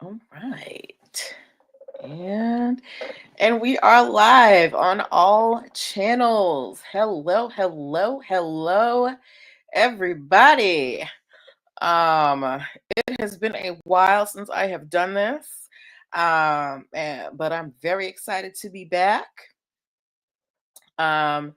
All right. And we are live on all channels. Hello, everybody. It has been a while since I have done this. But I'm very excited to be back. I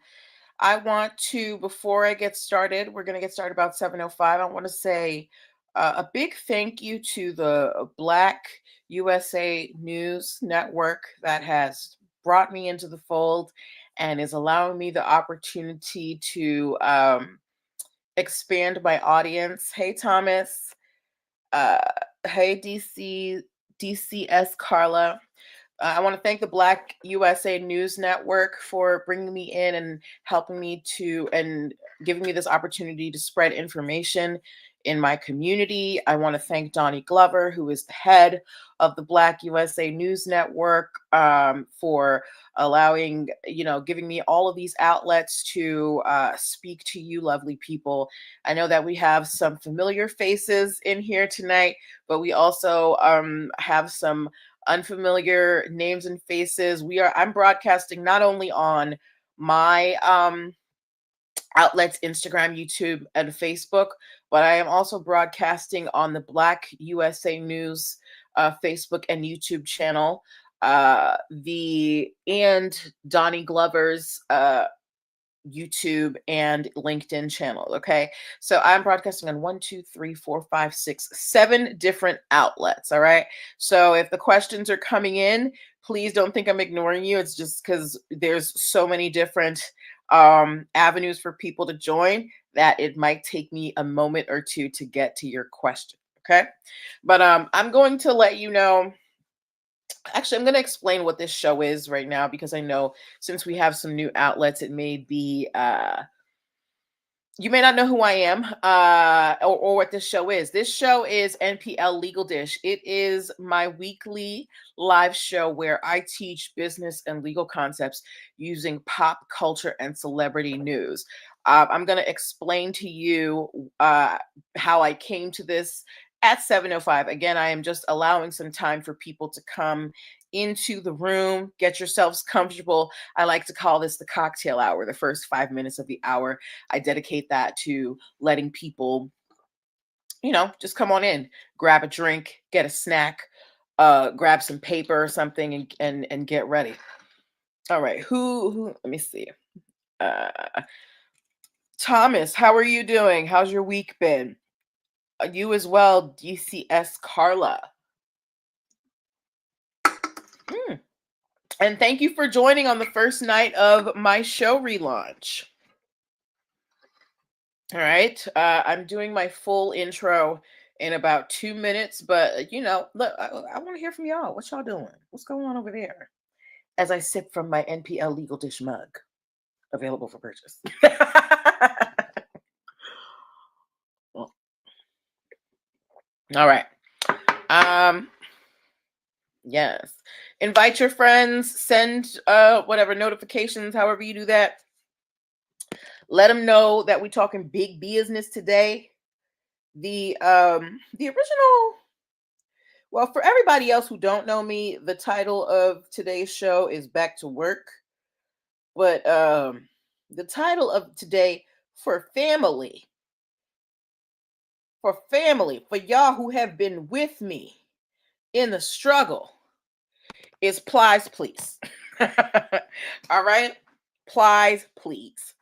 want to, before I get started, we're going to get started about 7:05. I want to say a big thank you to the Black USA News Network that has brought me into the fold and is allowing me the opportunity to expand my audience. Hey, Thomas. Uh, hey, DCS Carla. I want to thank the Black USA News Network for bringing me in and helping me and giving me this opportunity to spread information in my community. I want to thank Donnie Glover, who is the head of the Black USA News Network, for giving me all of these outlets to speak to you lovely people. I know that we have some familiar faces in here tonight, but we also have some unfamiliar names and faces. I'm broadcasting not only on my outlets, Instagram, YouTube, and Facebook, but I am also broadcasting on the Black USA News Facebook and YouTube channel, and Donnie Glover's YouTube and LinkedIn channel. Okay. So I'm broadcasting on 7 different outlets. All right. So if the questions are coming in, please don't think I'm ignoring you. It's just because there's so many different avenues for people to join that it might take me a moment or two to get to your question. Okay. But I'm going to let you know. Actually, I'm going to explain what this show is right now, because I know since we have some new outlets, it may be, you may not know who I am or what this show is. This show is NPL Legal Dish. It is my weekly live show where I teach business and legal concepts using pop culture and celebrity news. I'm going to explain to you how I came to this at 7:05. Again, I am just allowing some time for people to come into the room, get yourselves comfortable. I like to call this the cocktail hour. The first 5 minutes of the hour, I dedicate that to letting people, just come on in, grab a drink, get a snack, grab some paper or something, and get ready. All right, who? Let me see. Thomas, how are you doing? How's your week been? You as well, DCS Carla. And thank you for joining on the first night of my show relaunch. All right. I'm doing my full intro in about 2 minutes, but look, I want to hear from y'all. What y'all doing? What's going on over there? As I sip from my NPL Legal Dish mug, available for purchase. All right. Yes. Invite your friends, send whatever notifications, however you do that. Let them know that we're talking big business today. The original, well, for everybody else who don't know me, the title of today's show is Back to Work. But the title of today, for y'all who have been with me in the struggle, is Plies, please. All right. Plies, please.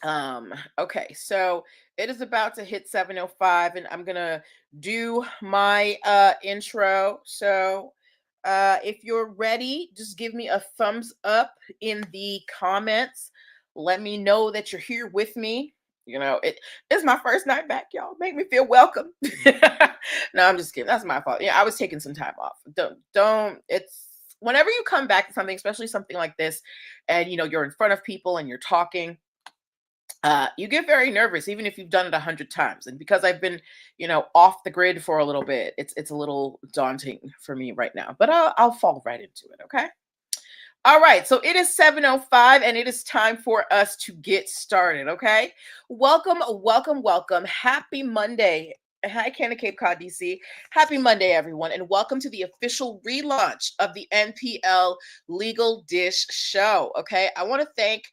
Okay, so it is about to hit 7:05, and I'm gonna do my intro. So if you're ready, just give me a thumbs up in the comments. Let me know that you're here with me. It's my first night back, y'all. Make me feel welcome. No, I'm just kidding. That's my fault. Yeah, I was taking some time off. Don't it's whenever you come back to something, especially something like this, and you're in front of people and you're talking, you get very nervous, even if you've done it 100 times. And because I've been, off the grid for a little bit, it's a little daunting for me right now. But I'll fall right into it. Okay. All right. So it is 7:05, and it is time for us to get started. Okay. Welcome. Happy Monday, Hi, Canada Cape Cod, DC. Happy Monday, everyone, and welcome to the official relaunch of the NPL Legal Dish Show. Okay, I want to thank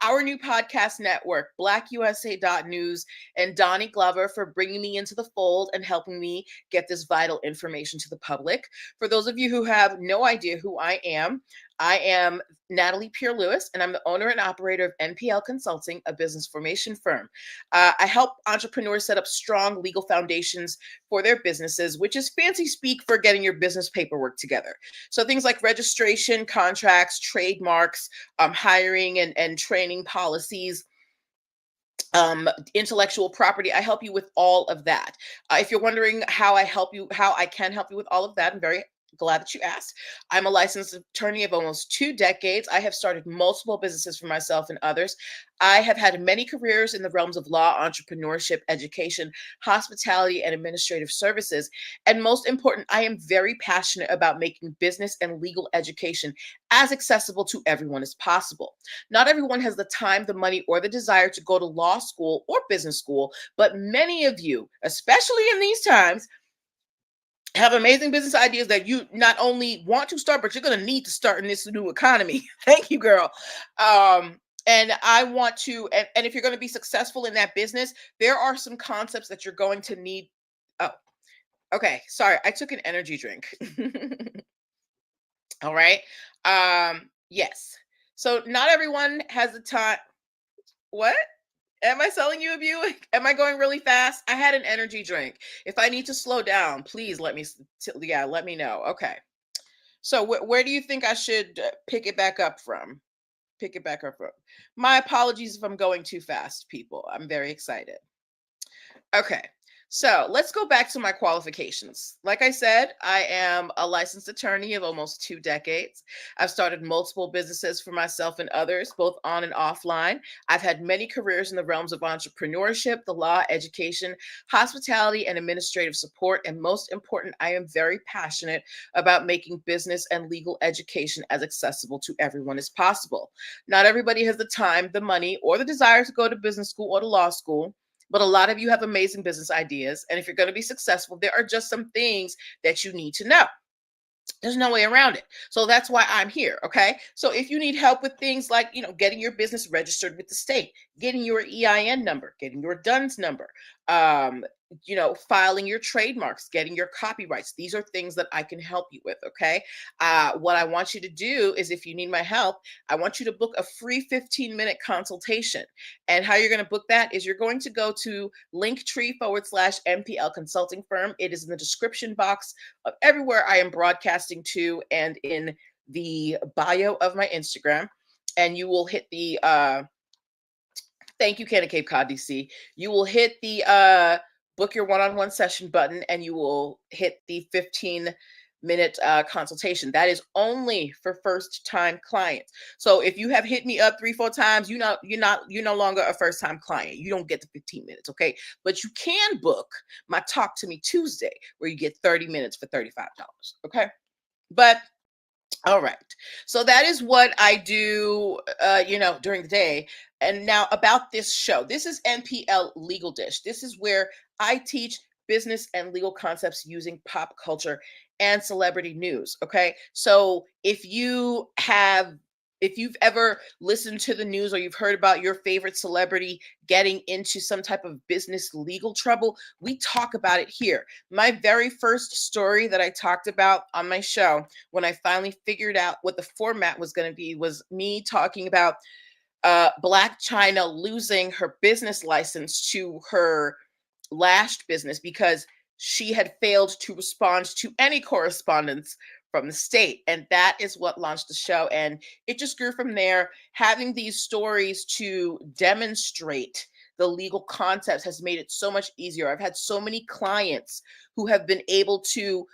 our new podcast network, BlackUSA.News, and Donnie Glover for bringing me into the fold and helping me get this vital information to the public. For those of you who have no idea who I am Natalie Pierre Lewis, and I'm the owner and operator of NPL Consulting, a business formation firm. I help entrepreneurs set up strong legal foundations for their businesses, which is fancy speak for getting your business paperwork together. So things like registration, contracts, trademarks, hiring and training policies, intellectual property. I help you with all of that. If you're wondering how I can help you with all of that, I'm very glad that you asked. I'm a licensed attorney of almost 2 decades. I have started multiple businesses for myself and others. I have had many careers in the realms of law, entrepreneurship, education, hospitality, and administrative services. And most important, I am very passionate about making business and legal education as accessible to everyone as possible. Not everyone has the time, the money, or the desire to go to law school or business school, but many of you, especially in these times, have amazing business ideas that you not only want to start, but you're going to need to start in this new economy. Thank you, girl. And I want to, and if you're going to be successful in that business, there are some concepts that you're going to need. Oh, okay. Sorry, I took an energy drink. All right. Yes. So not everyone has the time. What? Am I selling you a Buick? Am I going really fast? I had an energy drink. If I need to slow down, please let me, let me know. Okay. So where do you think I should pick it back up from? Pick it back up from. My apologies if I'm going too fast, people. I'm very excited. Okay. So let's go back to my qualifications. Like I said, I am a licensed attorney of almost 2 decades. I've started multiple businesses for myself and others, both on and offline. I've had many careers in the realms of entrepreneurship, the law, education, hospitality, and administrative support. And most important, I am very passionate about making business and legal education as accessible to everyone as possible. Not everybody has the time, the money, or the desire to go to business school or to law school. But a lot of you have amazing business ideas. And if you're going to be successful, there are just some things that you need to know. There's no way around it. So that's why I'm here. Okay. So if you need help with things like, getting your business registered with the state, getting your EIN number, getting your DUNS number, filing your trademarks, getting your copyrights, these are things that I can help you with. Okay. What I want you to do is, if you need my help, I want you to book a free 15-minute consultation. And how you're going to book that is you're going to go to linktree/NPL Consulting Firm. It is in the description box of everywhere I am broadcasting to and in the bio of my Instagram. And you will hit the thank you, Canada Cape Cod, DC. You will hit the book your one-on-one session button, and you will hit the 15-minute consultation. That is only for first-time clients. So if you have hit me up 3-4 times, you're no longer a first-time client. You don't get the 15 minutes, okay? But you can book my Talk to Me Tuesday, where you get 30 minutes for $35, okay? But all right. So that is what I do, during the day. And now about this show. This is NPL Legal Dish. This is where I teach business and legal concepts using pop culture and celebrity news. Okay. So if you've ever listened to the news or you've heard about your favorite celebrity getting into some type of business legal trouble, we talk about it here. My very first story that I talked about on my show, when I finally figured out what the format was going to be, was me talking about Black China losing her business license to her lashed business because she had failed to respond to any correspondence from the state. And that is what launched the show. And it just grew from there. Having these stories to demonstrate the legal concepts has made it so much easier. I've had so many clients who have been able to,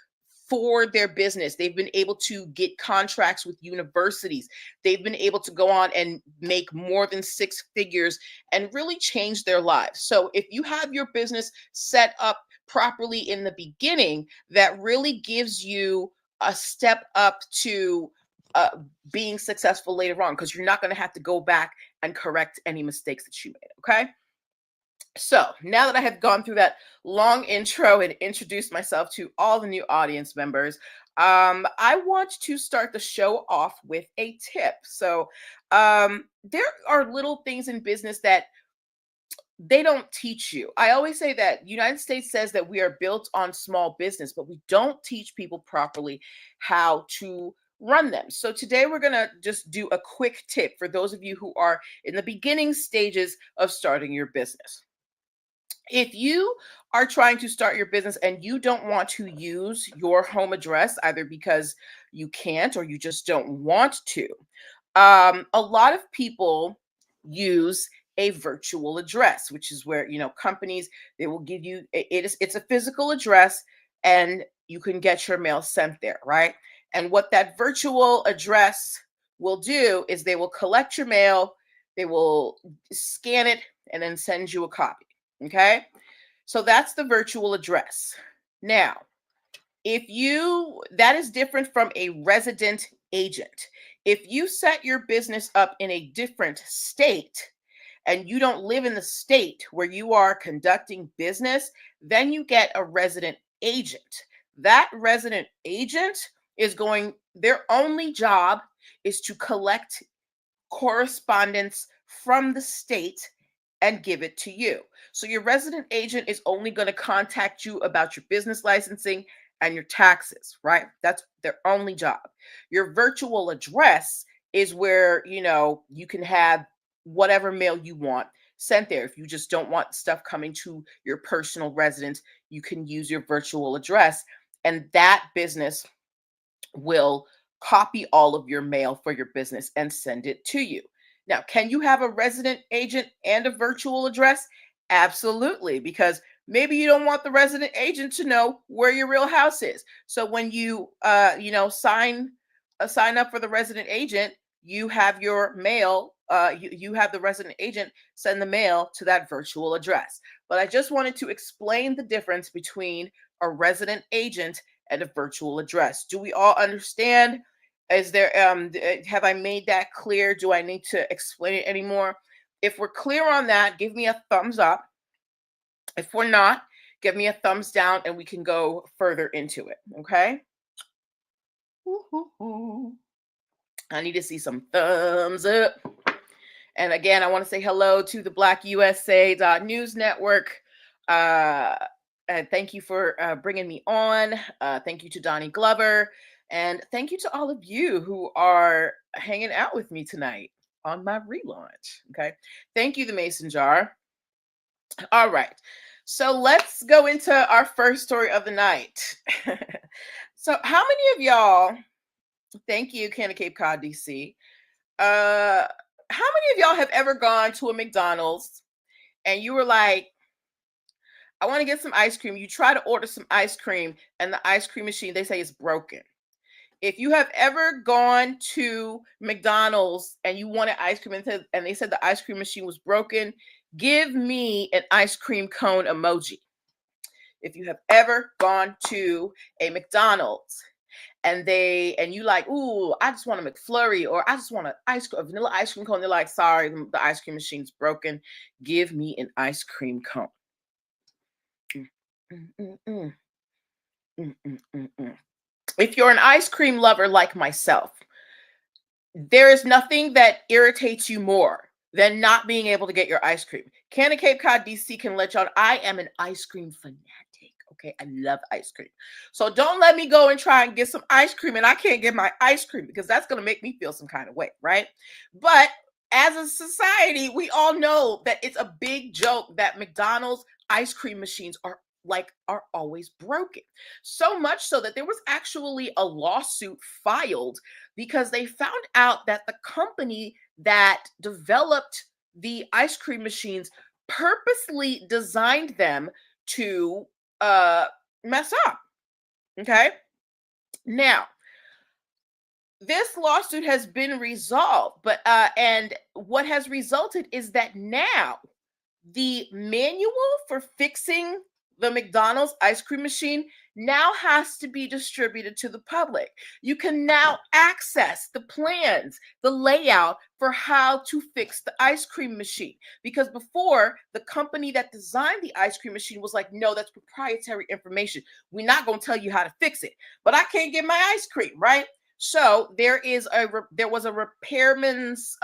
for their business, they've been able to get contracts with universities. They've been able to go on and make more than 6 figures and really change their lives. So if you have your business set up properly in the beginning, that really gives you a step up to being successful later on, because you're not going to have to go back and correct any mistakes that you made. Okay. So now that I have gone through that long intro and introduced myself to all the new audience members, I want to start the show off with a tip. So there are little things in business that they don't teach you. I always say that United States says that we are built on small business, but we don't teach people properly how to run them. So today we're going to just do a quick tip for those of you who are in the beginning stages of starting your business. If you are trying to start your business and you don't want to use your home address, either because you can't or you just don't want to, a lot of people use a virtual address, which is where companies, they will give you it's a physical address, and you can get your mail sent there, right? And what that virtual address will do is they will collect your mail, they will scan it, and then send you a copy. Okay. So that's the virtual address. Now, that is different from a resident agent. If you set your business up in a different state and you don't live in the state where you are conducting business, then you get a resident agent. That resident agent their only job is to collect correspondence from the state and give it to you. So your resident agent is only going to contact you about your business licensing and your taxes, right? That's their only job. Your virtual address is where, you can have whatever mail you want sent there. If you just don't want stuff coming to your personal residence, you can use your virtual address, and that business will copy all of your mail for your business and send it to you. Now, can you have a resident agent and a virtual address? Absolutely, because maybe you don't want the resident agent to know where your real house is. So when you sign up for the resident agent, you have your mail. You have the resident agent send the mail to that virtual address. But I just wanted to explain the difference between a resident agent and a virtual address. Do we all understand? Is there have I made that clear? Do I need to explain it anymore? If we're clear on that, give me a thumbs up. If we're not, give me a thumbs down and we can go further into it. Okay. Woo-hoo-hoo. I need to see some thumbs up. And again, I want to say hello to the Black USA News Network. And thank you for bringing me on. Thank you to Donnie Glover. And thank you to all of you who are hanging out with me tonight on my relaunch. Okay. Thank you, the Mason Jar. All right. So let's go into our first story of the night. So how many of y'all, thank you, Canada Cape Cod, DC. How many of y'all have ever gone to a McDonald's and you were like, I want to get some ice cream. You try to order some ice cream and the ice cream machine, they say, is broken. If you have ever gone to McDonald's and you wanted ice cream and they said the ice cream machine was broken, give me an ice cream cone emoji. If you have ever gone to a McDonald's and you like, ooh, I just want a McFlurry, or I just want a vanilla ice cream cone, they're like, sorry, the ice cream machine's broken. Give me an ice cream cone. If you're an ice cream lover like myself, there is nothing that irritates you more than not being able to get your ice cream. Canada Cape Cod, DC can let y'all know I am an ice cream fanatic. Okay, I love ice cream. So don't let me go and try and get some ice cream and I can't get my ice cream, because that's going to make me feel some kind of way, right? But as a society, we all know that it's a big joke that McDonald's ice cream machines are always broken. So much so that there was actually a lawsuit filed because they found out that the company that developed the ice cream machines purposely designed them to mess up. Okay. Now, this lawsuit has been resolved, but and what has resulted is that now the manual for fixing the McDonald's ice cream machine now has to be distributed to the public. You can now access the plans, the layout for how to fix the ice cream machine. Because before, the company that designed the ice cream machine was like, no, that's proprietary information. We're not going to tell you how to fix it. But I can't get my ice cream, right? So there was a repairman's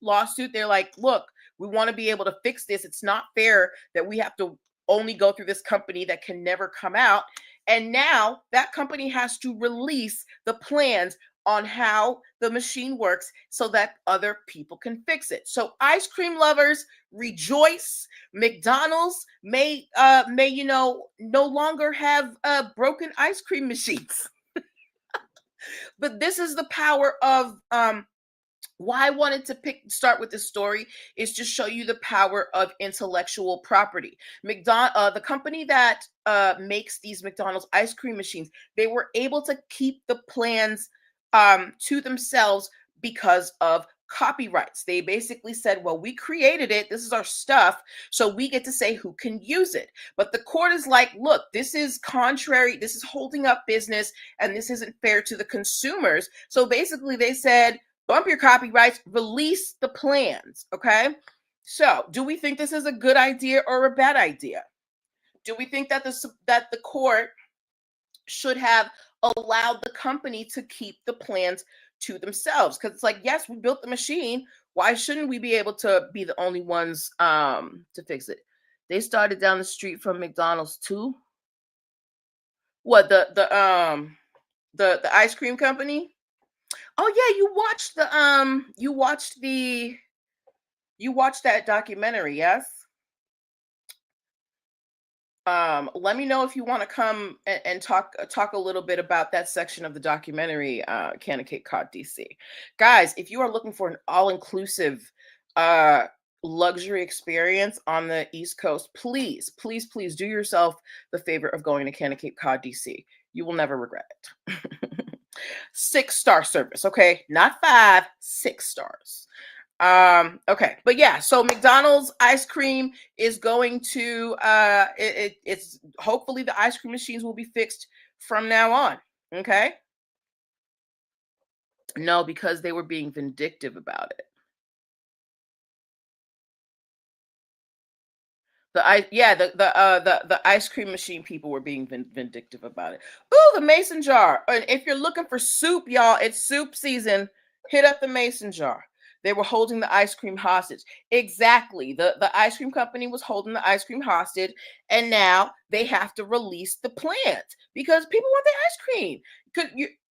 lawsuit. They're like, look, we want to be able to fix this. It's not fair that we have to only go through this company that can never come out. And now that company has to release the plans on how the machine works so that other people can fix it. So ice cream lovers, rejoice. McDonald's may no longer have broken ice cream machines. But this is the power of why I wanted to start with this story is to show you the power of intellectual property. The company that makes these McDonald's ice cream machines, they were able to keep the plans to themselves because of copyrights. They basically said, well, we created it. This is our stuff. So we get to say who can use it. But the court is like, look, this is contrary. This is holding up business and this isn't fair to the consumers. So basically they said, bump your copyrights, release the plans. Okay. So do we think this is a good idea or a bad idea? Do we think that the court should have allowed the company to keep the plans to themselves? Because it's like, yes, we built the machine. Why shouldn't we be able to be the only ones to fix it? They started down the street from McDonald's too. What, the ice cream company? Oh yeah, you watched that documentary, yes? Let me know if you want to come and talk a little bit about that section of the documentary, Can of Cape Cod, DC. Guys, if you are looking for an all-inclusive luxury experience on the East Coast, please do yourself the favor of going to Can of Cape Cod, DC. You will never regret it. 6-star service, okay? Not 5, 6 stars. Okay, but yeah, so McDonald's ice cream is going to it's hopefully the ice cream machines will be fixed from now on. Okay. No, because they were being vindictive about it. The ice cream machine people were being vindictive about it. Ooh, the mason jar. And if you're looking for soup, y'all, it's soup season. Hit up the mason jar. They were holding the ice cream hostage. Exactly. The ice cream company was holding the ice cream hostage, and now they have to release the plant because people want the ice cream.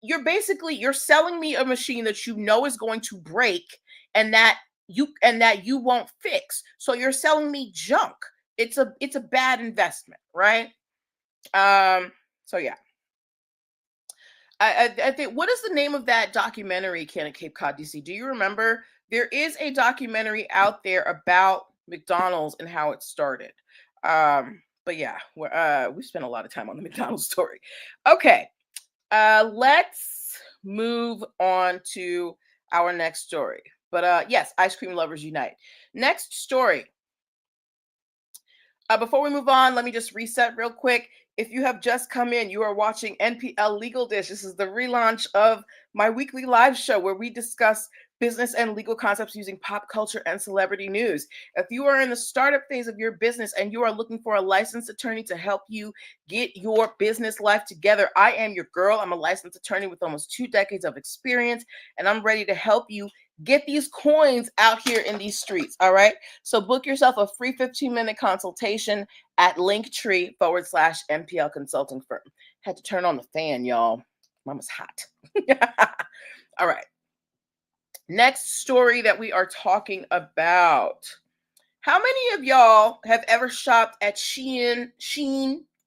You're selling me a machine that you know is going to break and that you won't fix. So you're selling me junk. It's a bad investment, right? So yeah. I think, what is the name of that documentary, Can of Cape Cod, DC? Do you remember? There is a documentary out there about McDonald's and how it started. But yeah, we spent a lot of time on the McDonald's story. Okay, let's move on to our next story. But yes, ice cream lovers unite. Next story. Before we move on, let me just reset real quick. If you have just come in, you are watching NPL Legal Dish. This is the relaunch of my weekly live show where we discuss business and legal concepts using pop culture and celebrity news. If you are in the startup phase of your business and you are looking for a licensed attorney to help you get your business life together, I am your girl. I'm a licensed attorney with almost 2 decades of experience, and I'm ready to help you get these coins out here in these streets. All right. So book yourself a free 15-minute consultation at linkt.ee/NPL consulting firm. Had to turn on the fan, y'all. Mama's hot. All right. Next story that we are talking about. How many of y'all have ever shopped at Shein?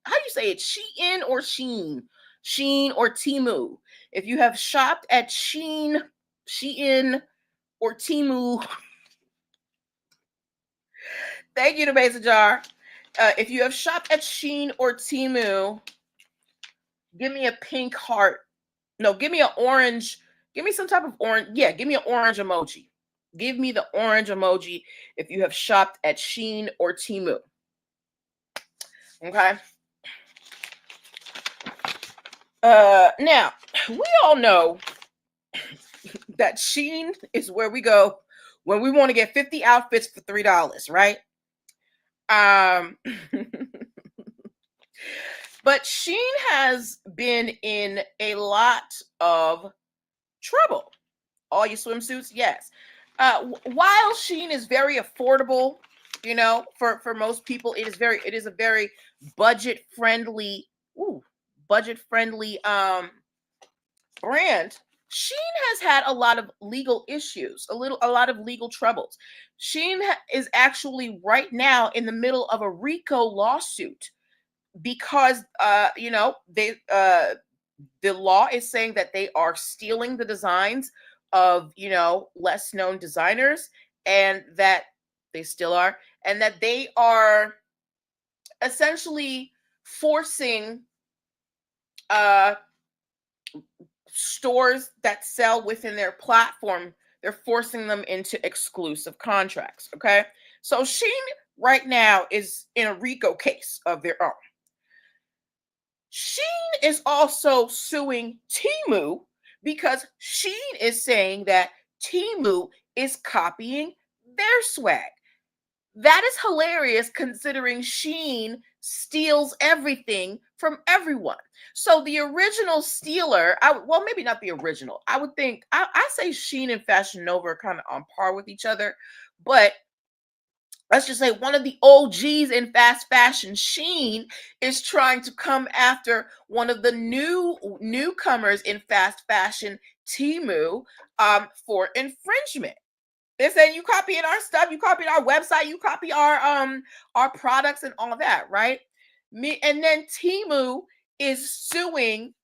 How do you say it? Shein or Shein? Shein or Temu? If you have shopped at Shein or Temu, thank you to Mason Jar. If you have shopped at Shein or Temu, give me a pink heart. No, give me an orange. Give me some type of orange. Yeah, give me an orange emoji. Give me the orange emoji if you have shopped at Shein or Temu. Okay. Now we all know that Sheen is where we go when we want to get 50 outfits for $3, right? Um, but Sheen has been in a lot of trouble. All your swimsuits, yes. While Sheen is very affordable, for most people, it is a very budget friendly, ooh, budget friendly brand. Sheen has had a lot of legal issues, a lot of legal troubles. Sheen is actually right now in the middle of a RICO lawsuit because the law is saying that they are stealing the designs of less known designers, and that they still are, and that they are essentially forcing uh stores that sell within their platform, they're forcing them into exclusive contracts. Okay. So Sheen right now is in a RICO case of their own. Sheen is also suing Temu because Sheen is saying that Temu is copying their swag. That is hilarious considering Sheen steals everything from everyone. So the original stealer, well, maybe not the original. I would think, I say Sheen and Fashion Nova are kind of on par with each other, but let's just say one of the OGs in fast fashion, Sheen, is trying to come after one of the newcomers in fast fashion, Temu, for infringement. They're saying you copying our stuff, you copied our website, you copy our products and all of that, right? And then Temu is suing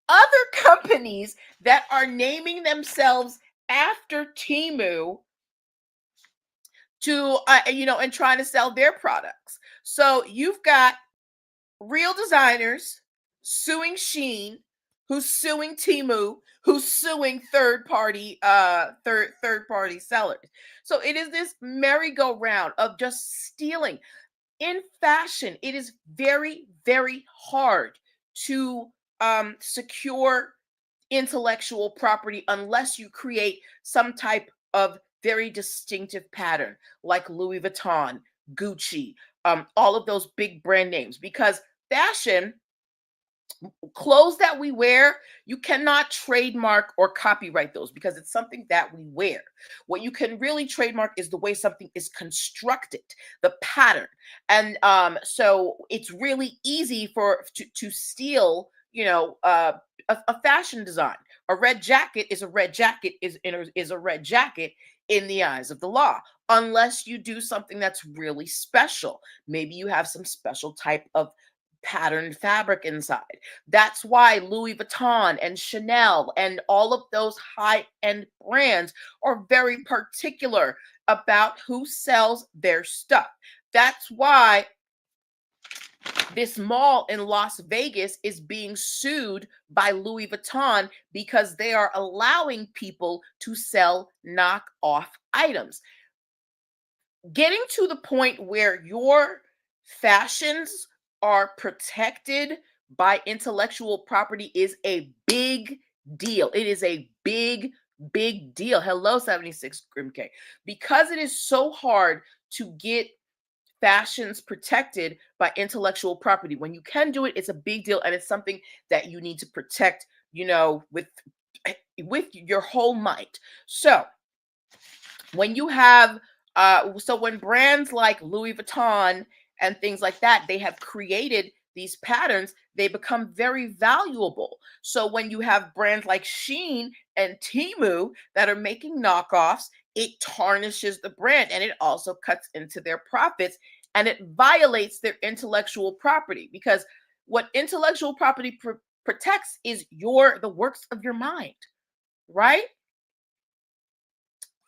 other companies that are naming themselves after Temu to and trying to sell their products. So you've got real designers suing Sheen, who's suing Temu, who's suing third party sellers. So it is this merry-go-round of just stealing. In fashion, it is very, very hard to secure intellectual property unless you create some type of very distinctive pattern, like Louis Vuitton, Gucci, all of those big brand names. Because fashion, clothes that we wear, you cannot trademark or copyright those because it's something that we wear. What you can really trademark is the way something is constructed, the pattern. And so it's really easy to steal, a fashion design. A red jacket is a red jacket is a red jacket in the eyes of the law, unless you do something that's really special. Maybe you have some special type of patterned fabric inside. That's why Louis Vuitton and Chanel and all of those high-end brands are very particular about who sells their stuff. That's why this mall in Las Vegas is being sued by Louis Vuitton because they are allowing people to sell knockoff items. Getting to the point where your fashions are protected by intellectual property is a big deal. It is a big, big deal. Hello, 76 Grimk. Because it is so hard to get fashions protected by intellectual property. When you can do it, it's a big deal, and it's something that you need to protect, with your whole might. So when you have when brands like Louis Vuitton and things like that, they have created these patterns, they become very valuable. So when you have brands like Sheen and Temu that are making knockoffs, it tarnishes the brand, and it also cuts into their profits, and it violates their intellectual property, because what intellectual property protects is the works of your mind, right?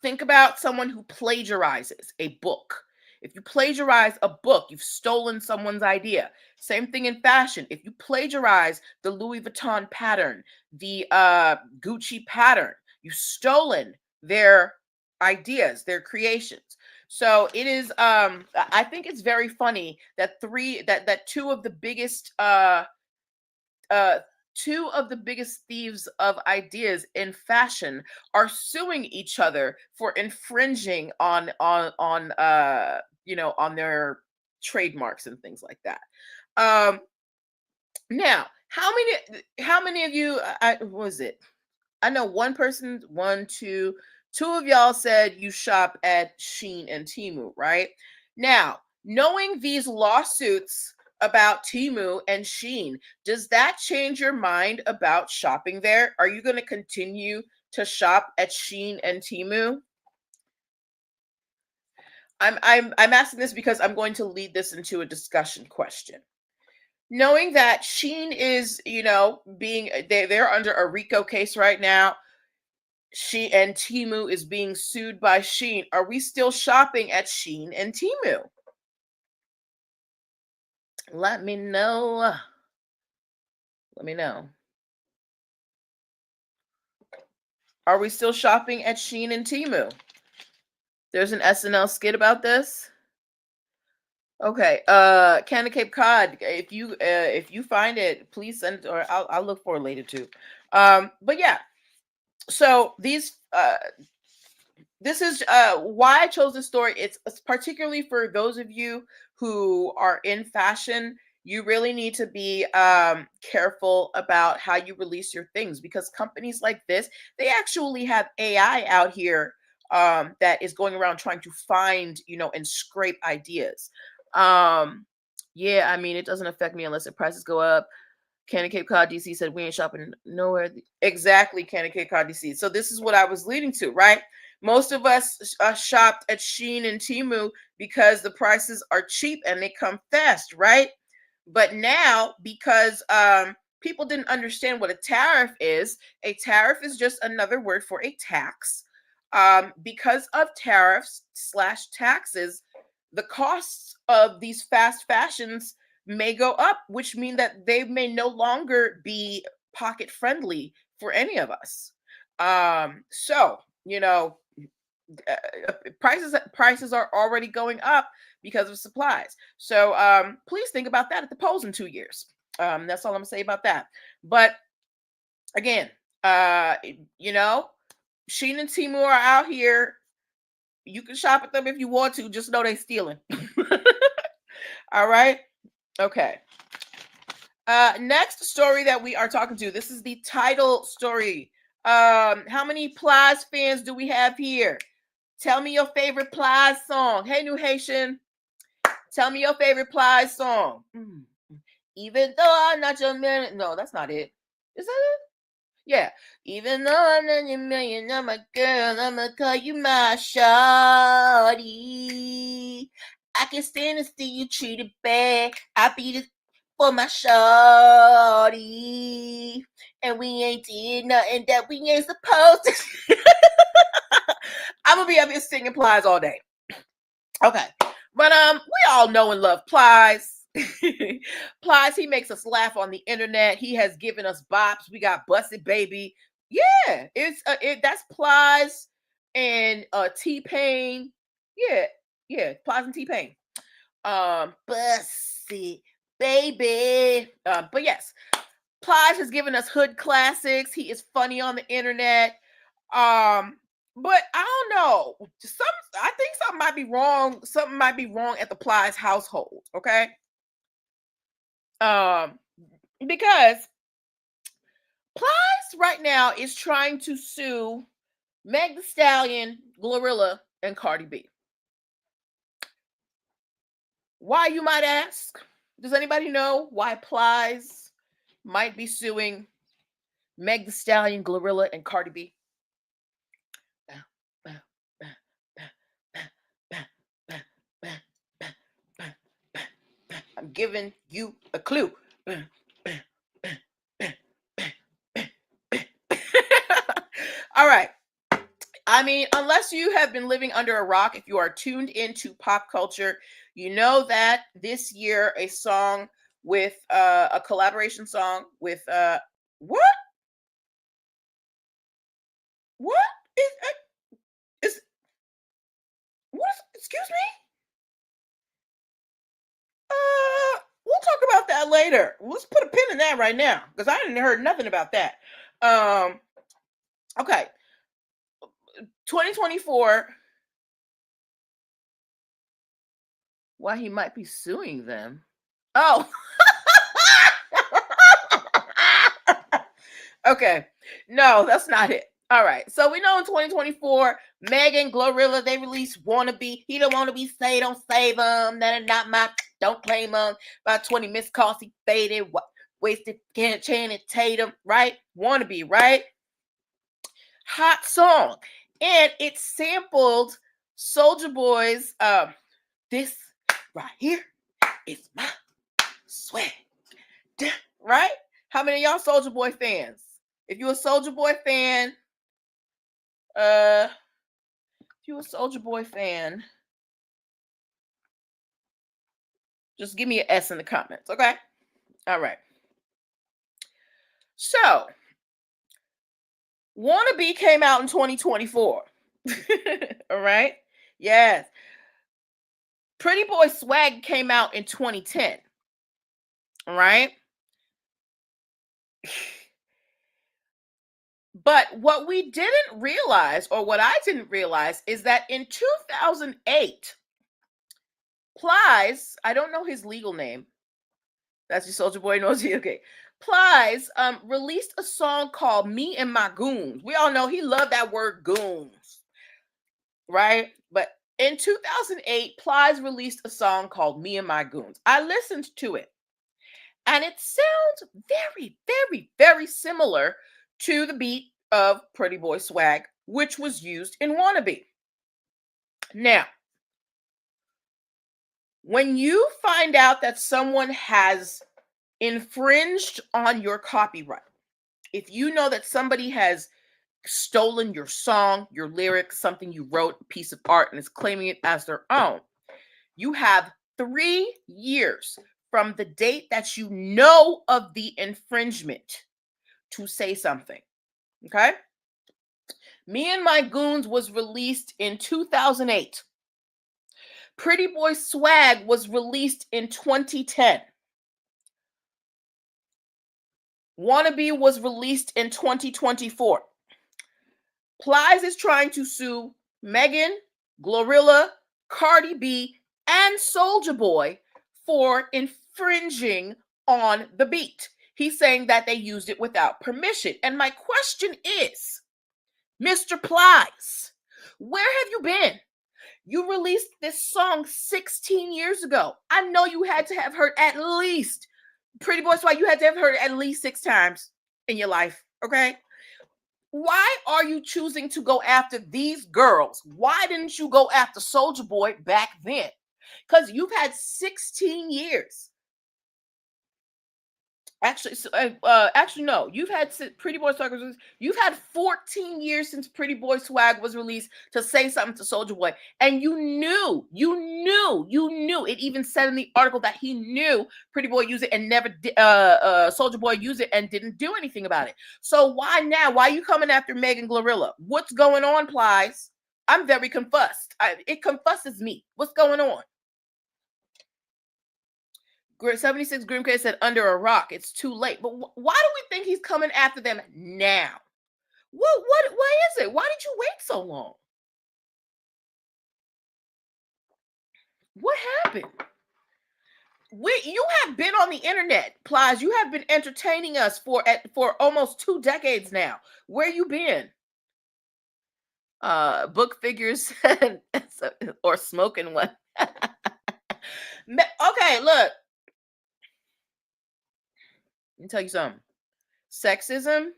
Think about someone who plagiarizes a book. If you plagiarize a book, you've stolen someone's idea. Same thing in fashion. If you plagiarize the Louis Vuitton pattern, the Gucci pattern, you've stolen their ideas, their creations. So it is I think it's very funny that two of the biggest uh two of the biggest thieves of ideas in fashion are suing each other for infringing on on their trademarks and things like that. Now, how many of you what was it? I know one person, two of y'all said you shop at Shein and Temu, right? Now, knowing these lawsuits about Temu and Shein, does that change your mind about shopping there? Are you going to continue to shop at Shein and Temu? I'm asking this because I'm going to lead this into a discussion question. Knowing that Shein is, being they're under a RICO case right now. She and Temu is being sued by Shein. Are we still shopping at Shein and Temu? Let me know. Let me know. Are we still shopping at Shein and Temu? There's an SNL skit about this. Okay. Canada Cape Cod. If you find it, please send it, or I'll look for it later too. But yeah. So this is why I chose this story. It's particularly for those of you who are in fashion. You really need to be careful about how you release your things, because companies like this, they actually have AI out here that is going around trying to find, and scrape ideas. Yeah, I mean, it doesn't affect me unless the prices go up. Canada Cape Cod DC said we ain't shopping nowhere. Exactly, Canada Cape Cod DC. So this is what I was leading to, right? Most of us shopped at Shein and Temu because the prices are cheap and they come fast, right? But now, because people didn't understand what a tariff is just another word for a tax. Because of tariffs slash taxes, the costs of these fast fashions may go up, which mean that they may no longer be pocket friendly for any of us. So prices are already going up because of supplies. So please think about that at the polls in 2 years. That's all I'm gonna say about that. But again, Shein and Temu are out here. You can shop at them if you want to. Just know they stealing. All right. Okay. Next story that we are talking to. This is the title story. How many Plies fans do we have here? Tell me your favorite Plies song. Hey, New Haitian. Tell me your favorite Plies song. Even though I'm not your man. No, that's not it. Is that it? Yeah. Even though I'm not your man, I'm a girl. I'ma call you my shawty. I can stand to see you treated bad. I beat it for my shawty. And we ain't did nothing that we ain't supposed to. I'm gonna be up here singing Plies all day. Okay. But we all know and love Plies. Plies, he makes us laugh on the internet. He has given us bops. We got Busted Baby. Yeah, that's Plies and T-Pain. Yeah, Plies and T-Pain. Busted Baby. But yes, Plies has given us hood classics. He is funny on the internet. But I don't know. I think something might be wrong. Something might be wrong at the Plies household. Okay. Because Plies right now is trying to sue Meg The Stallion, Glorilla, and Cardi B. Why, you might ask? Does anybody know why Plies might be suing Meg The Stallion, Glorilla, and Cardi B? I'm giving you a clue. All right. I mean, unless you have been living under a rock, if you are tuned into pop culture, you know that this year a song with a collaboration song with what what is what Excuse me? We'll talk about that later. Let's put a pin in that right now because I didn't heard nothing about that. Okay. 2024. Why he might be suing them. Oh. Okay. No, that's not it. All right. So we know in 2024, Megan, Glorilla, they released Wannabe. He don't want to be say, don't save him. That is not my, don't claim him. About 20 missed calls, he faded. Wasted Channing Tatum, right? Wannabe, right? Hot song. And it sampled Soulja Boy's this right here is my swag. Right? How many of y'all Soulja Boy fans? If you're a Soulja Boy fan, just give me an S in the comments, okay? All right. So, Wannabe came out in 2024. All right? Yes. Pretty Boy Swag came out in 2010. All right? But what we didn't realize, or what I didn't realize, is that in 2008, Plies, I don't know his legal name. That's your Soulja Boy knows he, okay. Plies released a song called Me and My Goons. We all know he loved that word goons, right? But in 2008, Plies released a song called Me and My Goons. I listened to it, and it sounds very, very, very similar to the beat of Pretty Boy Swag, which was used in Wannabe. Now, when you find out that someone has infringed on your copyright, if you know that somebody has stolen your song, your lyrics, something you wrote, a piece of art, and is claiming it as their own, you have 3 years from the date that you know of the infringement to say something. Okay? Me and My Goons was released in 2008. Pretty Boy Swag was released in 2010. Wannabe was released in 2024. Plies is trying to sue Megan, Glorilla, Cardi B, and Soulja Boy for infringing on the beat. He's saying that they used it without permission. And my question is, Mr. Plies, where have you been? You released this song 16 years ago. I know you had to have heard at least Pretty Boy Swag. You had to have heard it at least 6 times in your life, okay? Why are you choosing to go after these girls? Why didn't you go after Soulja Boy back then? Because you've had 16 years. Actually, no. You've had Pretty Boy Swag was released. You've had 14 years since Pretty Boy Swag was released to say something to Soulja Boy, and you knew. It even said in the article that he knew Pretty Boy used it and never did. Soulja Boy used it and didn't do anything about it. So why now? Why are you coming after Megan Glorilla? What's going on, Plies? I'm very confused. It confuses me. What's going on? 76 Grim K said under a rock. It's too late. But why do we think he's coming after them now? Why is it? Why did you wait so long? What happened? You have been on the internet, Plies. You have been entertaining us for almost 2 decades now. Where you been? Book figures or smoking one. Okay, look. Let me tell you something. Sexism.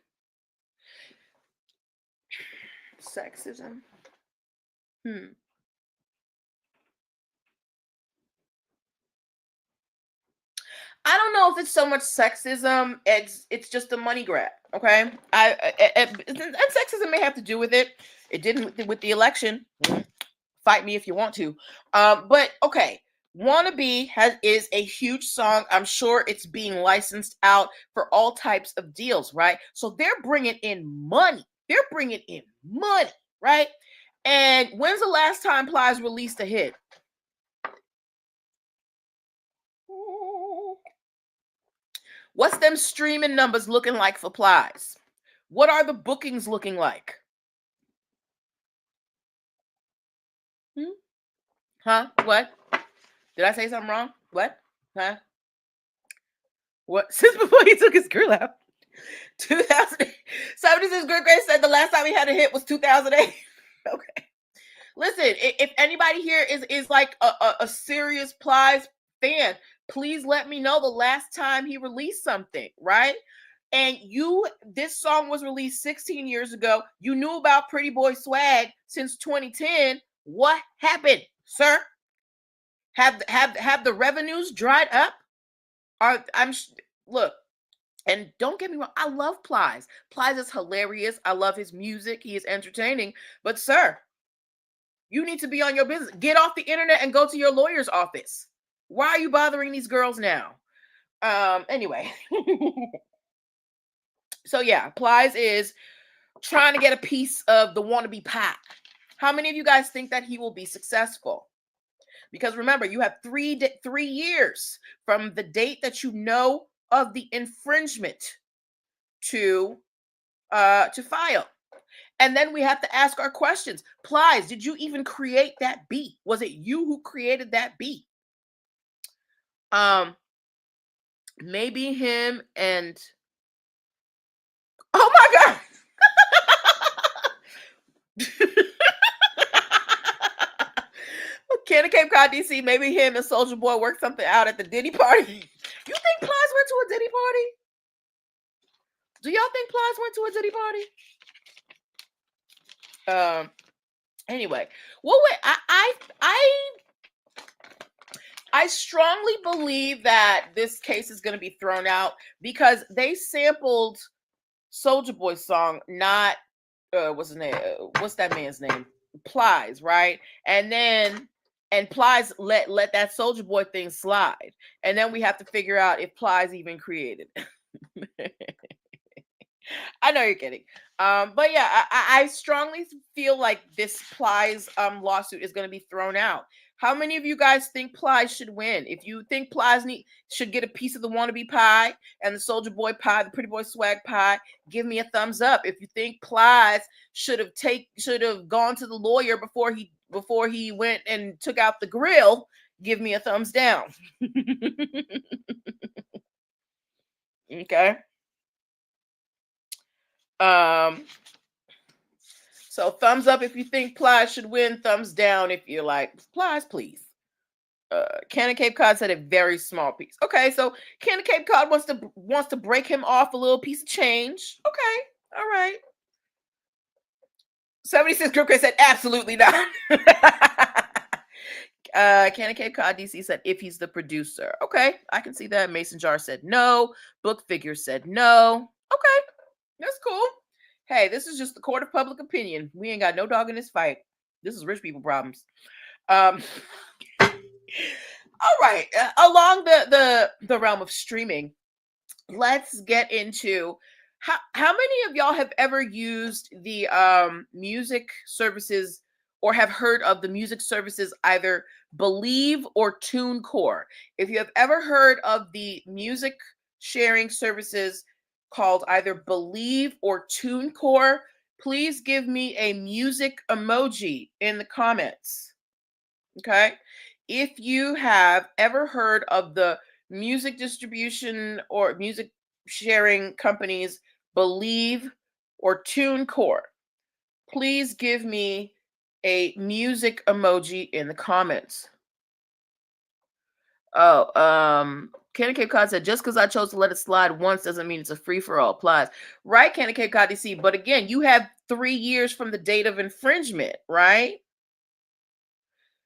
I don't know if it's so much sexism. It's just a money grab. Okay, and sexism may have to do with it. It didn't with the election. Fight me if you want to. But okay. Wannabe is a huge song. I'm sure it's being licensed out for all types of deals, right? So they're bringing in money. Right? And when's the last time Plies released a hit? What's them streaming numbers looking like for Plies? What are the bookings looking like? Huh? What? Did I say something wrong? What? Huh? What? Since before he took his girl out. 2000. 76 Great Grace said the last time he had a hit was 2008. Okay. Listen, if anybody here is like a serious Plies fan, please let me know the last time he released something, right? And this song was released 16 years ago. You knew about Pretty Boy Swag since 2010. What happened, sir? Have the revenues dried up? Look, and don't get me wrong, I love Plies. Plies is hilarious. I love his music. He is entertaining. But sir, you need to be on your business. Get off the internet and go to your lawyer's office. Why are you bothering these girls now? Anyway. So yeah, Plies is trying to get a piece of the wannabe pie. How many of you guys think that he will be successful? Because remember, you have 3 years from the date that you know of the infringement to file. And then we have to ask our questions. Plies, did you even create that beat? Was it you who created that beat? Maybe him and oh my God. Candy Cape Cod DC, maybe him and Soulja Boy worked something out at the Diddy party. You think Plies went to a Diddy party? Do y'all think Plies went to a Diddy party? Anyway, well, wait, I strongly believe that this case is going to be thrown out because they sampled Soulja Boy's song, not what's his name? What's that man's name? Plies, right? And Plies let that Soulja Boy thing slide, and then we have to figure out if Plies even created it. I know you're kidding. But yeah, I strongly feel like this Plies lawsuit is going to be thrown out. How many of you guys think Plies should win? If you think Plies should get a piece of the wannabe pie and the Soulja Boy pie, the Pretty Boy Swag pie, give me a thumbs up. If you think Plies should have gone to the lawyer before he went and took out the grill, give me a thumbs down. Okay. So thumbs up if you think Plies should win, thumbs down if you're like, Plies, please. Cannon Cape Cod said a very small piece. Okay, so Cannon Cape Cod wants to break him off a little piece of change. Okay, all right. 76 Gripcray said absolutely not. Cannon Cape Cod DC said if he's the producer. Okay, I can see that. Mason Jar said no. Book Figure said no. Okay, that's cool. Hey, this is just the court of public opinion. We ain't got no dog in this fight. This is rich people problems. All right. Along the realm of streaming, let's get into how many of y'all have ever used the music services or have heard of the music services either Believe or TuneCore? If you have ever heard of the music sharing services called either Believe or TuneCore, please give me a music emoji in the comments. Okay? If you have ever heard of the music distribution or music sharing companies Believe or TuneCore, please give me a music emoji in the comments. Oh, Candy Cape Cod said, just because I chose to let it slide once doesn't mean it's a free-for-all. Applies. Right, Candy Cape Cod DC. But again, you have 3 years from the date of infringement, right?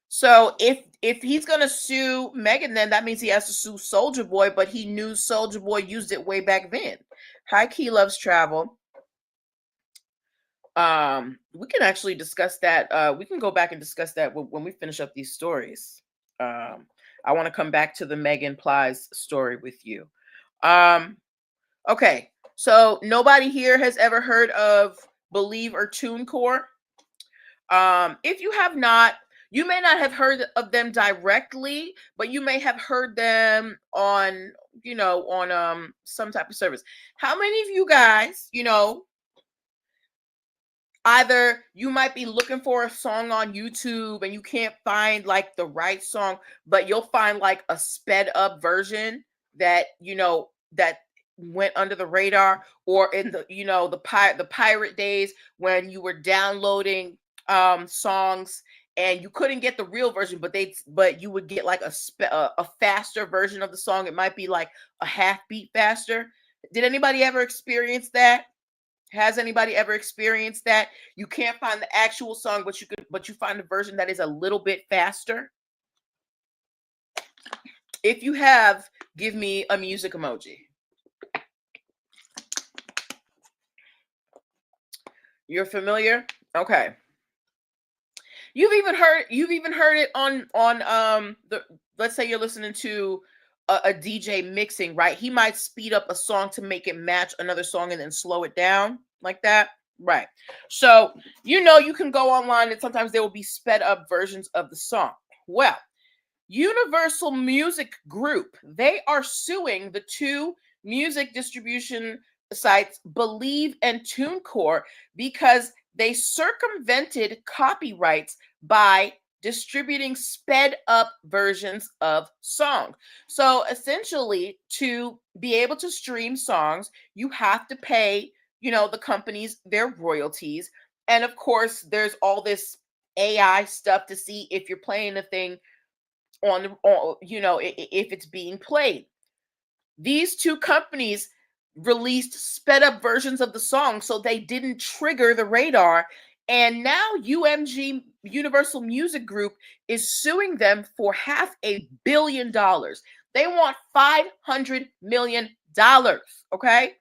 So if he's gonna sue Megan, then that means he has to sue Soulja Boy, but he knew Soulja Boy used it way back then. Hi, Key Loves Travel. We can actually discuss that. We can go back and discuss that when we finish up these stories. I want to come back to the Megan Plies story with you. Okay, so nobody here has ever heard of Believe or TuneCore. If you have not, you may not have heard of them directly, but you may have heard them on, on some type of service. How many of you guys, either you might be looking for a song on YouTube and you can't find like the right song, but you'll find like a sped up version that, that went under the radar, or in the, the pirate days when you were downloading songs and you couldn't get the real version, but you would get like a faster version of the song. It might be like a half beat faster. Did anybody ever experience that? Has anybody ever experienced that? You can't find the actual song, but you find a version that is a little bit faster. If you have, give me a music emoji. You're familiar? Okay. You've even heard it on the, let's say you're listening to a DJ mixing, right? He might speed up a song to make it match another song and then slow it down like that. Right. So, you can go online and sometimes there will be sped up versions of the song. Well, Universal Music Group, they are suing the two music distribution sites, Believe and TuneCore, because they circumvented copyrights by distributing sped up versions of songs. So essentially, to be able to stream songs, you have to pay, the companies their royalties. And of course, there's all this AI stuff to see if you're playing a thing if it's being played. These two companies released sped up versions of the song so they didn't trigger the radar. And now UMG, Universal Music Group, is suing them for $500 million. They want $500 million. Okay.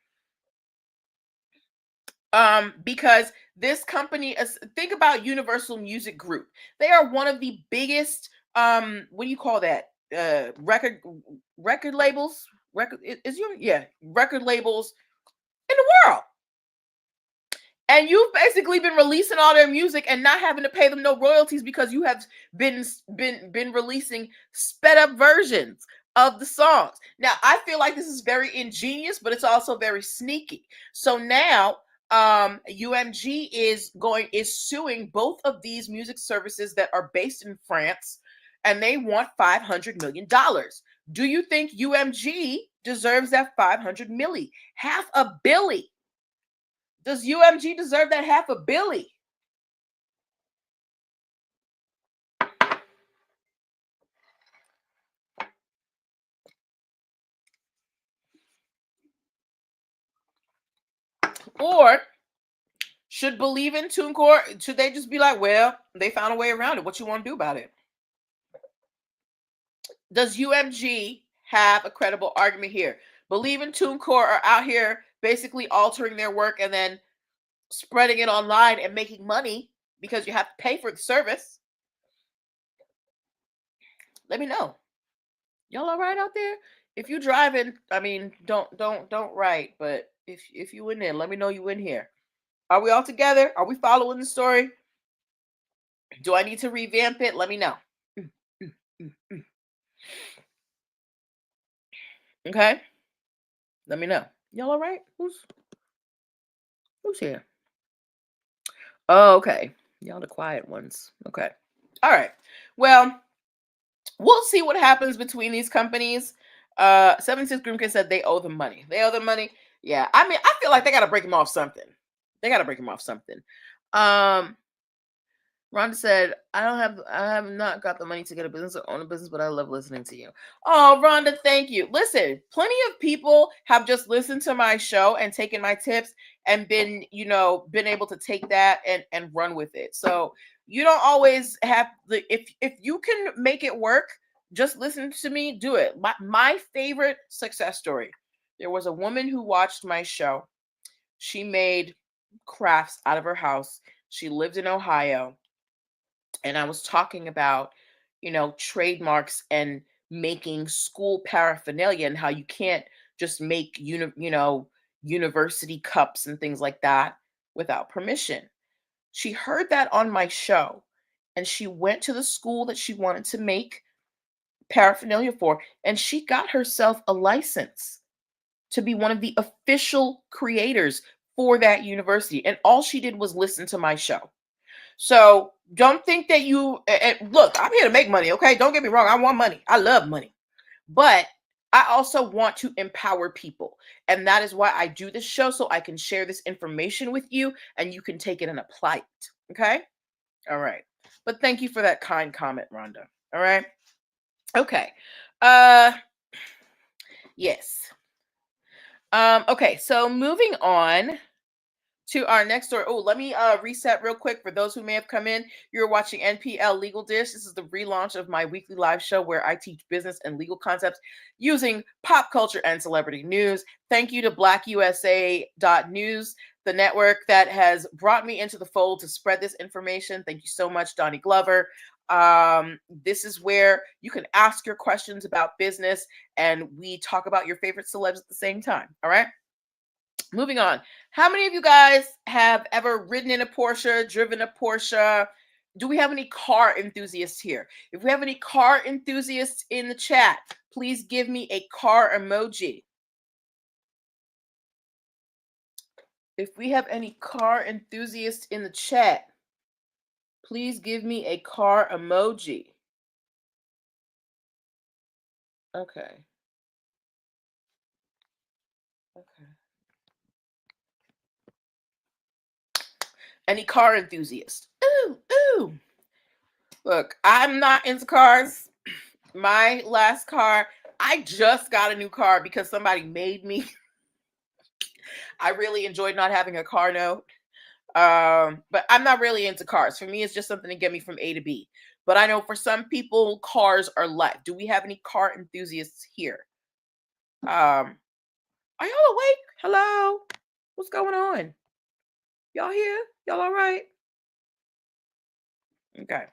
Because this company think about Universal Music Group. They are one of the biggest, what do you call that? Record labels. Record labels in the world. And you've basically been releasing all their music and not having to pay them no royalties because you have been releasing sped up versions of the songs. Now, I feel like this is very ingenious, but it's also very sneaky. So now UMG is suing both of these music services that are based in France, and they want $500 million. Do you think UMG deserves that 500 milli? $500 million. Does UMG deserve that $500 million? Or should Believe in TuneCore, should they just be like, well, they found a way around it. What you want to do about it? Does UMG have a credible argument here? Believe in TuneCore are out here basically altering their work and then spreading it online and making money because you have to pay for the service. Let me know. Y'all all right out there? If you driving, I mean, don't write, but if you in there, let me know you in here. Are we all together? Are we following the story? Do I need to revamp it? Let me know. Okay. Let me know. Y'all all right? Who's here? Oh, okay. Y'all the quiet ones. Okay. All right. Well, we'll see what happens between these companies. 76 Grimkin said they owe them money. They owe them money. Yeah. I mean, I feel like they got to break them off something. Rhonda said, I have not got the money to get a business or own a business, but I love listening to you. Oh, Rhonda, thank you. Listen, plenty of people have just listened to my show and taken my tips and been able to take that and run with it. So you don't always have if you can make it work, just listen to me, do it. My favorite success story. There was a woman who watched my show. She made crafts out of her house. She lived in Ohio. And I was talking about, trademarks and making school paraphernalia and how you can't just make, university cups and things like that without permission. She heard that on my show, and she went to the school that she wanted to make paraphernalia for, and she got herself a license to be one of the official creators for that university. And all she did was listen to my show. So don't think that look, I'm here to make money, okay? Don't get me wrong. I want money. I love money. But I also want to empower people. And that is why I do this show, so I can share this information with you and you can take it and apply it. Okay? All right. But thank you for that kind comment, Rhonda. All right. Okay. Yes. Okay, so moving on to our next story. Oh, let me reset real quick for those who may have come in. You're watching NPL Legal Dish. This is the relaunch of my weekly live show where I teach business and legal concepts using pop culture and celebrity news. Thank you to blackusa.news, the network that has brought me into the fold to spread this information. Thank you so much, Donnie Glover. This is where you can ask your questions about business and we talk about your favorite celebs at the same time. All right. Moving on. How many of you guys have ever ridden in a Porsche, driven a Porsche? Do we have any car enthusiasts here? If we have any car enthusiasts in the chat, please give me a car emoji. If we have any car enthusiasts in the chat, please give me a car emoji. Okay. Okay. Any car enthusiast? Ooh, ooh. Look, I'm not into cars. My last car, I just got a new car because somebody made me. I really enjoyed not having a car note. But I'm not really into cars. For me, it's just something to get me from A to B. But I know for some people, cars are life. Do we have any car enthusiasts here? Are y'all awake? Hello? What's going on? Y'all here? Y'all all right? Okay.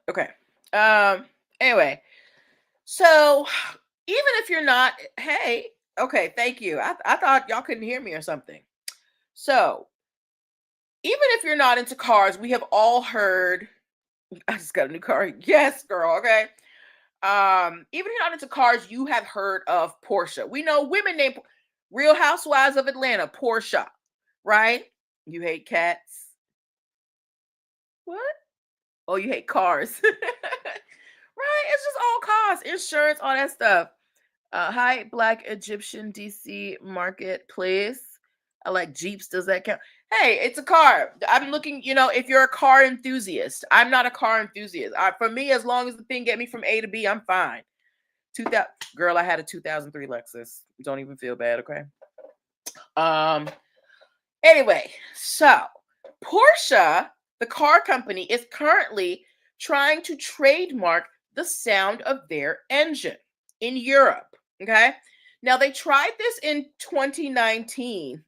Okay. Anyway, so even if you're not, hey, okay, thank you. I thought y'all couldn't hear me or something. So even if you're not into cars, we have all heard. I just got a new car. Yes, girl. Okay. Even if you're not into cars, you have heard of Porsche. We know women named Real Housewives of Atlanta, Porsche, right? You hate cats. What? Oh, you hate cars. Right? It's just all cars, insurance, all that stuff. Hi, Black Egyptian DC Marketplace. I like Jeeps. Does that count? Hey, it's a car. I'm looking, if you're a car enthusiast. I'm not a car enthusiast. For me, as long as the thing get me from A to B, I'm fine. 2000, girl, I had a 2003 Lexus. Don't even feel bad, okay? Anyway, so Porsche, the car company, is currently trying to trademark the sound of their engine in Europe. Okay. Now they tried this in 2019.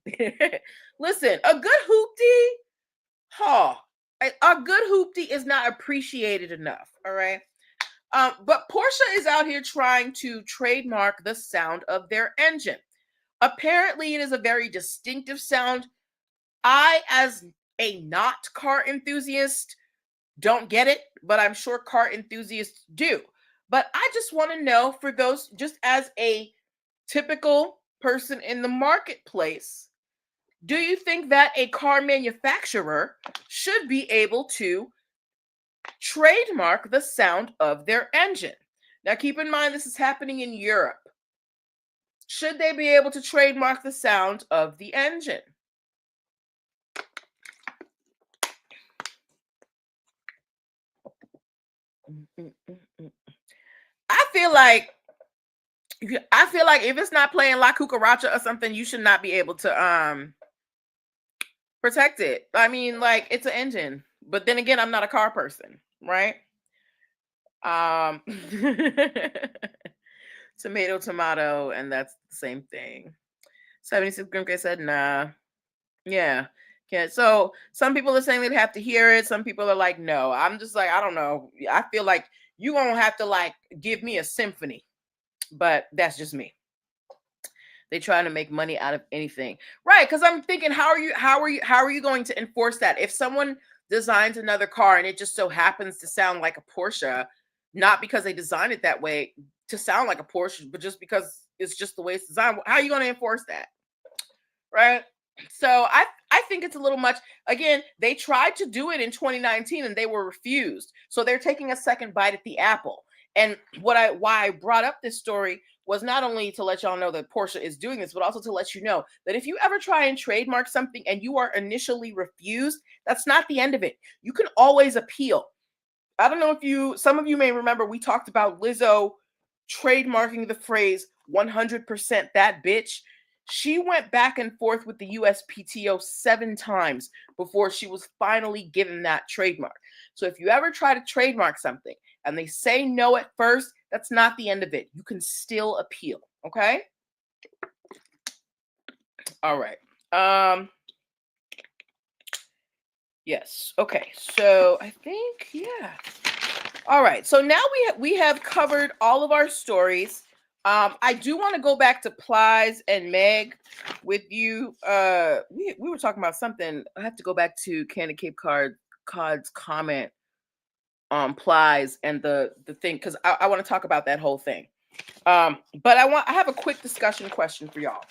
Listen, a good hoopty, a good hoopty is not appreciated enough. All right. But Porsche is out here trying to trademark the sound of their engine. Apparently, it is a very distinctive sound. I, as a not car enthusiast, don't get it, but I'm sure car enthusiasts do. But I just want to know, for those, just as a typical person in the marketplace, do you think that a car manufacturer should be able to trademark the sound of their engine? Now, keep in mind, this is happening in Europe. Should they be able to trademark the sound of the engine? I feel like if it's not playing La Cucaracha or something, you should not be able to protect it. I mean, like, it's an engine. But then again, I'm not a car person, right? Tomato, and that's the same thing. 76 Grimke said, nah. Yeah. So some people are saying they'd have to hear it. Some people are like, no. I'm just like, I don't know. I feel like you're going to have to, like, give me a symphony. But that's just me. They try to make money out of anything. Right, because I'm thinking, how are you going to enforce that? If someone designs another car and it just so happens to sound like a Porsche, not because they designed it that way to sound like a Porsche, but just because it's just the way it's designed, how are you going to enforce that? Right? So I think it's a little much. Again, they tried to do it in 2019 and they were refused. So they're taking a second bite at the apple. And why I brought up this story was not only to let y'all know that Porsche is doing this, but also to let you know that if you ever try and trademark something and you are initially refused, that's not the end of it. You can always appeal. I don't know if some of you may remember, we talked about Lizzo trademarking the phrase 100% that bitch. She went back and forth with the USPTO 7 times before she was finally given that trademark. So if you ever try to trademark something and they say no at first, that's not the end of it. You can still appeal. Okay. All right. Yes. Okay. So I think, yeah. All right. So now we have covered all of our stories. I do want to go back to Plies and Meg with you. We were talking about something. I have to go back to Candy Cape Cod's comment on Plies and the thing, because I want to talk about that whole thing. But I have a quick discussion question for y'all.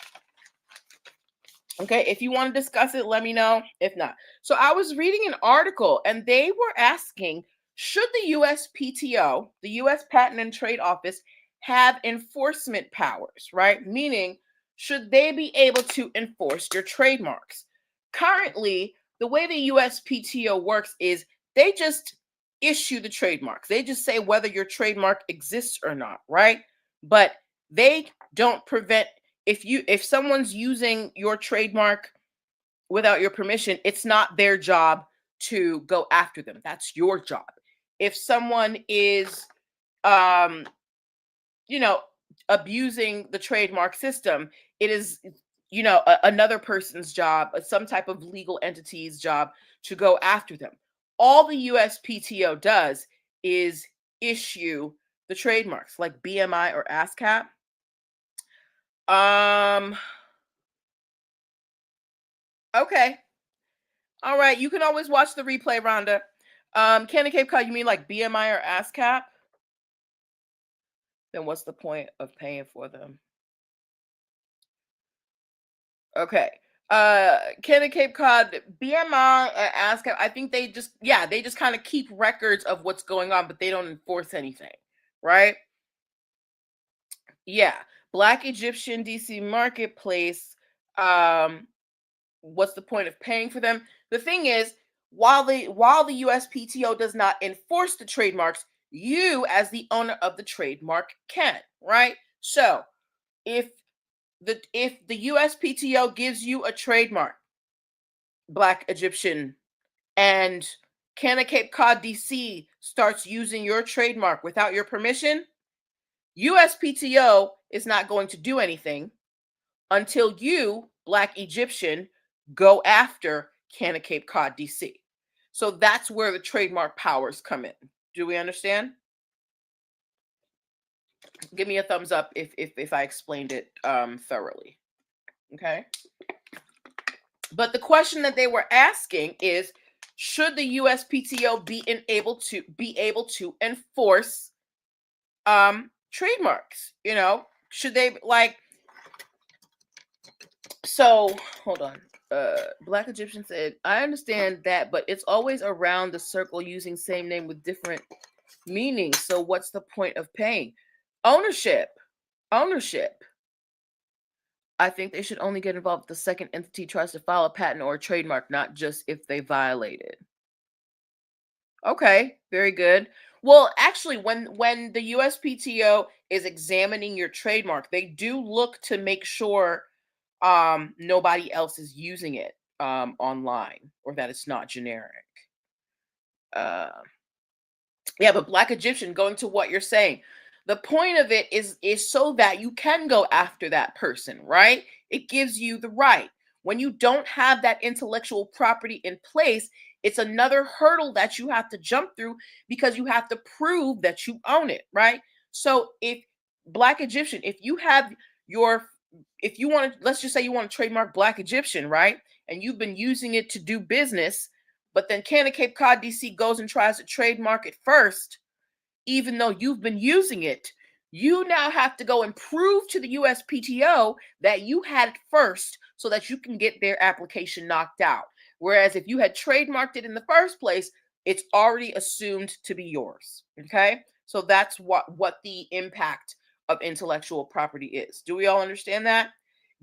Okay, if you want to discuss it, let me know. If not, so I was reading an article and they were asking, should the USPTO, the US Patent and Trade Office, have enforcement powers, right? Meaning, should they be able to enforce your trademarks? Currently, the way the USPTO works is they just issue the trademarks. They just say whether your trademark exists or not, right? But they don't prevent, if someone's using your trademark without your permission, it's not their job to go after them. That's your job. If someone is you know, abusing the trademark system, it is, another person's job, some type of legal entity's job to go after them. All the USPTO does is issue the trademarks, like BMI or ASCAP. Okay. All right. You can always watch the replay, Rhonda. Candy Cape Cod, you mean like BMI or ASCAP? Then what's the point of paying for them? Okay. Canada Cape Cod, BMI, ASCAP, I think they just kind of keep records of what's going on, but they don't enforce anything, right? Yeah. Black Egyptian DC Marketplace. What's the point of paying for them? The thing is, while the USPTO does not enforce the trademarks, you as the owner of the trademark can, right? So if the USPTO gives you a trademark, Black Egyptian, and Canada Cape Cod DC starts using your trademark without your permission, USPTO is not going to do anything until you, Black Egyptian, go after Canada Cape Cod DC. So that's where the trademark powers come in. Do we understand? Give me a thumbs up if I explained it thoroughly. Okay. But the question that they were asking is, should the USPTO be able to enforce trademarks? Should they so hold on. Black Egyptian said, I understand that, but it's always around the circle using same name with different meanings. So what's the point of paying? Ownership. I think they should only get involved if the second entity tries to file a patent or a trademark, not just if they violate it. Okay, very good. Well, actually, when the USPTO is examining your trademark, they do look to make sure nobody else is using it online, or that it's not generic. Yeah, but Black Egyptian, going to what you're saying, the point of it is so that you can go after that person, right? It gives you the right. When you don't have that intellectual property in place, it's another hurdle that you have to jump through because you have to prove that you own it, right? So if Black Egyptian, if you have your if you want to, let's just say you want to trademark Black Egyptian, right? And you've been using it to do business, but then Canada Cape Cod DC goes and tries to trademark it first, even though you've been using it. You now have to go and prove to the USPTO that you had it first so that you can get their application knocked out. Whereas if you had trademarked it in the first place, it's already assumed to be yours. Okay? So that's what the impact of intellectual property is. Do we all understand that?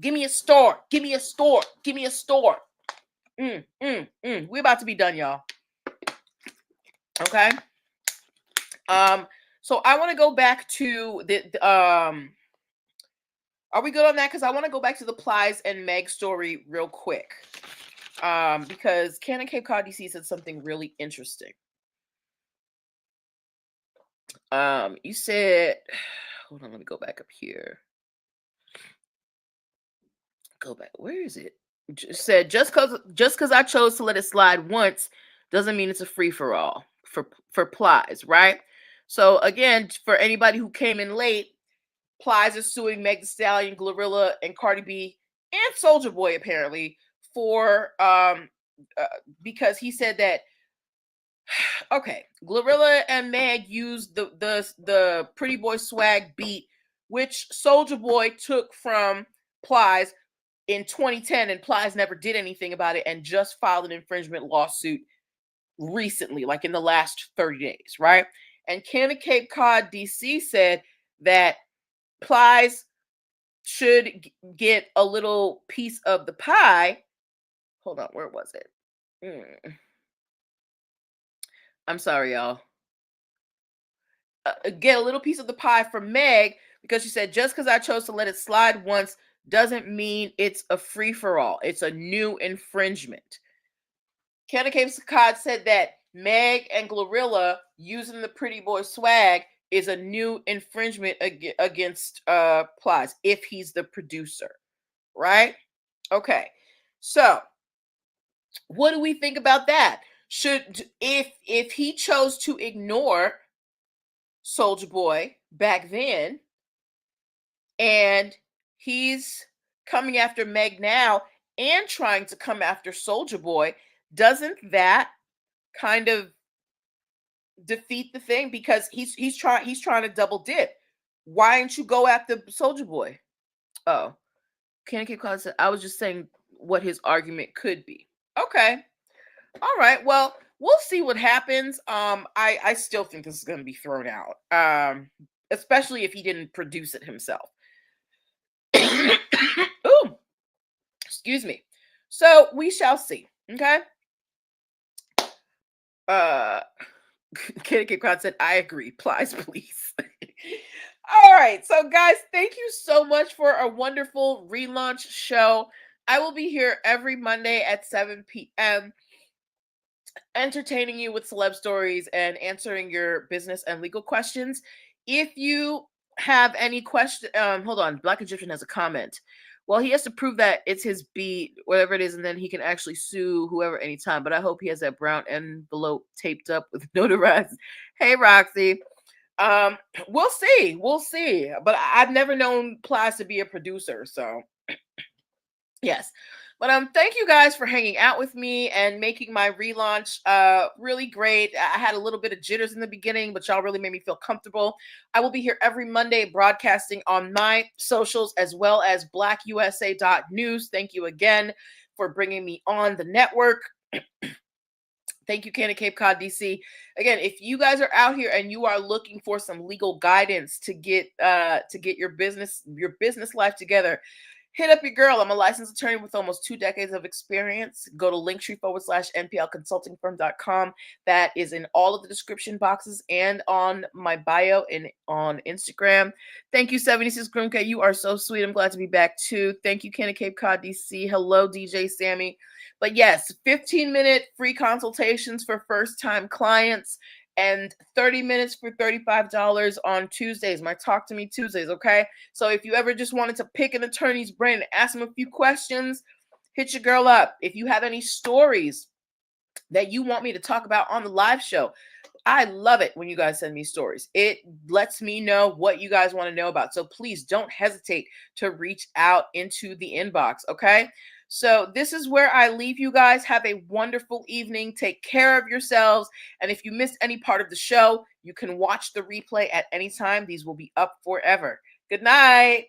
Give me a store. Give me a store. Give me a store. We're about to be done, y'all. Okay? So I want to go back to are we good on that? Because I want to go back to the Plies and Meg story real quick. Because Canada Cape Cod DC said something really interesting. You said, hold on, let me go back up here. Go back. Where is it? Said just because I chose to let it slide once doesn't mean it's a free for all for Plies, right? So again, for anybody who came in late, Plies is suing Meg Thee Stallion, Glorilla, and Cardi B and Soulja Boy apparently for because he said that okay, Glorilla and Meg used the Pretty Boy Swag beat, which Soulja Boy took from Plies in 2010, and Plies never did anything about it and just filed an infringement lawsuit recently, like in the last 30 days, right? And Canada Cape Cod DC said that Plies should get a little piece of the pie. Hold on, where was it? I'm sorry, y'all. Get a little piece of the pie from Meg because she said, just because I chose to let it slide once doesn't mean it's a free-for-all. It's a new infringement. Canada Cape Cod said that Meg and Glorilla using the Pretty Boy Swag is a new infringement against Plies if he's the producer, right? Okay, so what do we think about that? Should if he chose to ignore Soulja Boy back then, and he's coming after Meg now and trying to come after Soulja Boy, doesn't that kind of defeat the thing? Because he's trying to double dip. Why didn't you go after Soulja Boy? Oh, Canada Cape Cod said, I was just saying what his argument could be. Okay. All right. Well, we'll see what happens. I still think this is going to be thrown out. Especially if he didn't produce it himself. Ooh. Excuse me. So we shall see. Okay. Canada Cape Cod said, I agree. Plies, please. All right. So, guys, thank you so much for a wonderful relaunch show. I will be here every Monday at 7 p.m. entertaining you with celeb stories and answering your business and legal questions. If you have any question, hold on. Black Egyptian has a comment. Well, he has to prove that it's his beat, whatever it is, and then he can actually sue whoever anytime. But I hope he has that brown envelope taped up with notarized. Hey, Roxy. We'll see. We'll see. But I've never known Plies to be a producer, so yes. But thank you guys for hanging out with me and making my relaunch really great. I had a little bit of jitters in the beginning, but y'all really made me feel comfortable. I will be here every Monday broadcasting on my socials as well as blackusa.news. Thank you again for bringing me on the network. Thank you, Canada Cape Cod DC. Again, if you guys are out here and you are looking for some legal guidance to get your business life together, hit up your girl. I'm a licensed attorney with almost 2 decades of experience. Go to linkt.ee/nplconsultingfirm.com. That is in all of the description boxes and on my bio and on Instagram. Thank you, 76 Grimke. You are so sweet. I'm glad to be back too. Thank you, Canada Cape Cod DC. Hello, DJ Sammy. But yes, 15-minute free consultations for first-time clients and 30 minutes for $35 on Tuesdays, my Talk to Me Tuesdays, okay? So if you ever just wanted to pick an attorney's brain and ask them a few questions, hit your girl up. If you have any stories that you want me to talk about on the live show, I love it when you guys send me stories. It lets me know what you guys want to know about. So please don't hesitate to reach out into the inbox. Okay. So this is where I leave you guys. Have a wonderful evening. Take care of yourselves. And if you missed any part of the show, you can watch the replay at any time. These will be up forever. Good night.